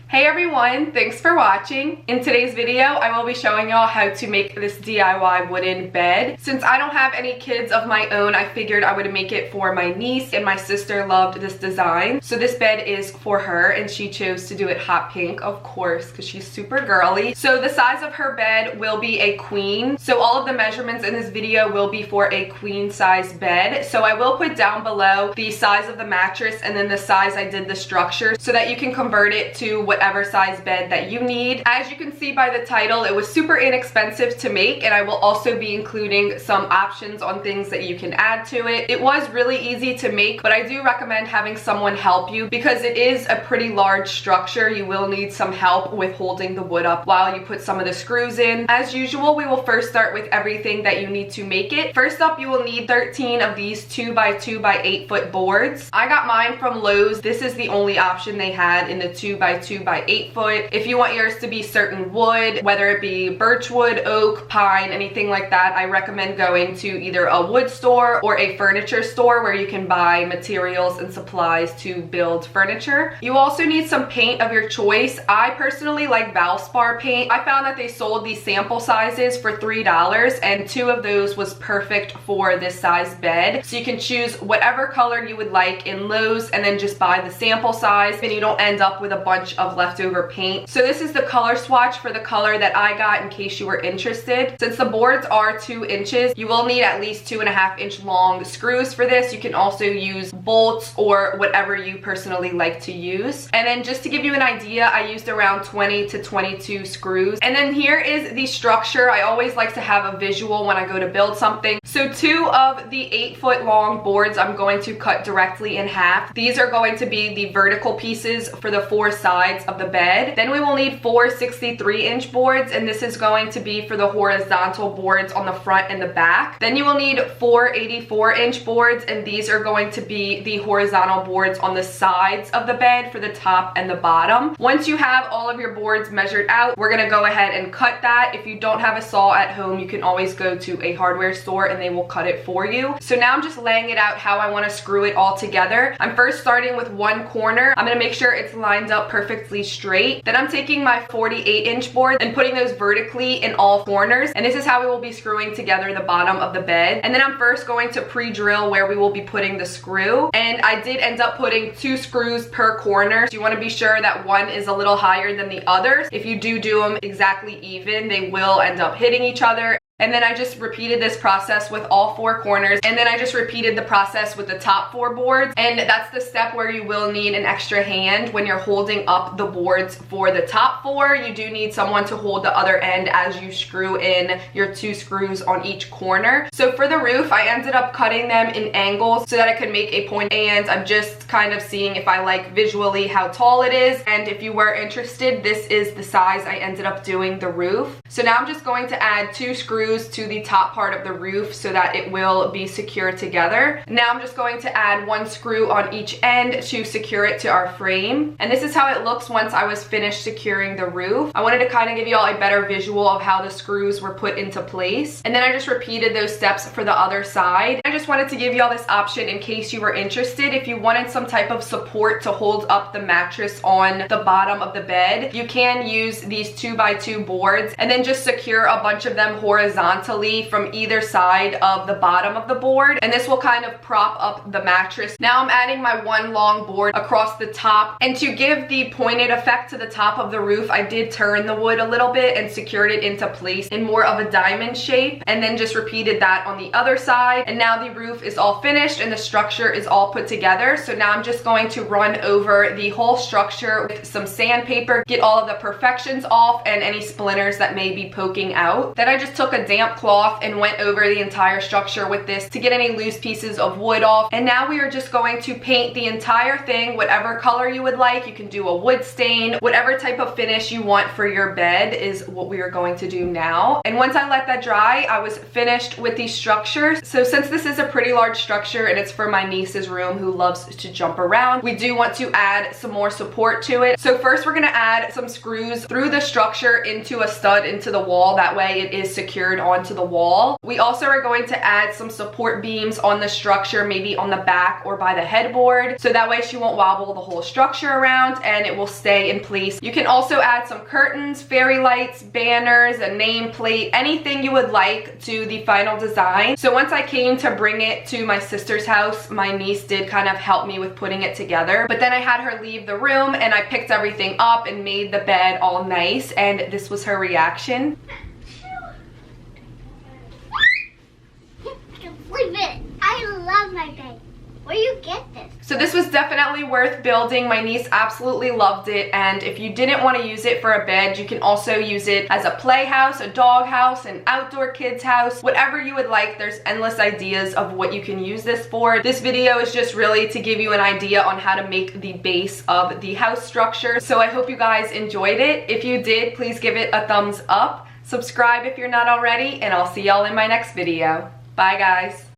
Hey everyone, thanks for watching. In today's video, I will be showing y'all how to make this DIY wooden bed. Since I don't have any kids of my own, I figured I would make it for my niece, and my sister loved this design. So this bed is for her, and she chose to do it hot pink, of course, because she's super girly. So the size of her bed will be a queen. So all of the measurements in this video will be for a queen size bed. So I will put down below the size of the mattress and then the size I did the structure so that you can convert it to whatever size bed that you need. As you can see by the title, it was super inexpensive to make, and I will also be including some options on things that you can add to it. It was really easy to make, but I do recommend having someone help you because it is a pretty large structure. You will need some help with holding the wood up while you put some of the screws in. As usual, we will first start with everything that you need to make it. First up, you will need 13 of these 2x2 by 8 foot boards. I got mine from Lowe's. This is the only option they had in the 2x2 by 8 foot. If you want yours to be certain wood, whether it be birch wood, oak, pine, anything like that, I recommend going to either a wood store or a furniture store where you can buy materials and supplies to build furniture. You also need some paint of your choice. I personally like Valspar paint. I found that they sold these sample sizes for $3, and 2 of those was perfect for this size bed. So you can choose whatever color you would like in Lowe's and then just buy the sample size, and you don't end up with a bunch of leftover paint. So this is the color swatch for the color that I got in case you were interested. Since the boards are 2 inches, you will need at least 2.5 inch long screws for this. You can also use bolts or whatever you personally like to use. And then just to give you an idea, I used around 20 to 22 screws. And then here is the structure. I always like to have a visual when I go to build something. So 2 of the 8 foot long boards I'm going to cut directly in half. These are going to be the vertical pieces for the 4 sides of the bed. Then we will need 4 63-inch boards, and this is going to be for the horizontal boards on the front and the back. Then you will need 4 84-inch boards, and these are going to be the horizontal boards on the sides of the bed for the top and the bottom. Once you have all of your boards measured out, we're going to go ahead and cut that. If you don't have a saw at home, you can always go to a hardware store and they will cut it for you. So now I'm just laying it out how I want to screw it all together. I'm first starting with one corner. I'm going to make sure it's lined up perfectly straight. Then I'm taking my 48-inch board and putting those vertically in all corners, and this is how we will be screwing together the bottom of the bed. And then I'm first going to pre-drill where we will be putting the screw, and I did end up putting 2 screws per corner. So you want to be sure that one is a little higher than the others. If you do them exactly even, they will end up hitting each other. And then I just repeated this process with all 4 corners, and then I just repeated the process with the top 4 boards. And that's the step where you will need an extra hand when you're holding up the boards for the top 4. You do need someone to hold the other end as you screw in your 2 screws on each corner. So for the roof, I ended up cutting them in angles so that I could make a point, and I'm just kind of seeing if I like visually how tall it is. And if you were interested, this is the size I ended up doing the roof. So now I'm just going to add 2 screws to the top part of the roof so that it will be secure together. Now I'm just going to add 1 screw on each end to secure it to our frame. And this is how it looks once I was finished securing the roof. I wanted to kind of give you all a better visual of how the screws were put into place. And then I just repeated those steps for the other side. I just wanted to give you all this option in case you were interested. If you wanted some type of support to hold up the mattress on the bottom of the bed, you can use these 2x2 boards and then just secure a bunch of them horizontally from either side of the bottom of the board, and this will kind of prop up the mattress. Now I'm adding my 1 long board across the top, and to give the pointed effect to the top of the roof, I did turn the wood a little bit and secured it into place in more of a diamond shape, and then just repeated that on the other side. And now the roof is all finished and the structure is all put together. So now I'm just going to run over the whole structure with some sandpaper, get all of the imperfections off and any splinters that may be poking out. Then I just took a damp cloth and went over the entire structure with this to get any loose pieces of wood off. And now we are just going to paint the entire thing whatever color you would like. You can do a wood stain, whatever type of finish you want for your bed is what we are going to do now. And once I let that dry, I was finished with these structures. So since this is a pretty large structure and it's for my niece's room who loves to jump around, we do want to add some more support to it. So first we're going to add some screws through the structure into a stud into the wall. That way it is secure anchored onto the wall. We also are going to add some support beams on the structure, maybe on the back or by the headboard, so that way she won't wobble the whole structure around and it will stay in place. You can also add some curtains, fairy lights, banners, a nameplate, anything you would like to the final design. So once I came to bring it to my sister's house, my niece did kind of help me with putting it together, but then I had her leave the room and I picked everything up and made the bed all nice, and this was her reaction. I can believe it. I love my bed. Where do you get this? So this was definitely worth building. My niece absolutely loved it, and if you didn't want to use it for a bed, you can also use it as a playhouse, a dog house, an outdoor kids house, whatever you would like. There's endless ideas of what you can use this for. This video is just really to give you an idea on how to make the base of the house structure. So I hope you guys enjoyed it. If you did, please give it a thumbs up. Subscribe if you're not already, and I'll see y'all in my next video. Bye guys.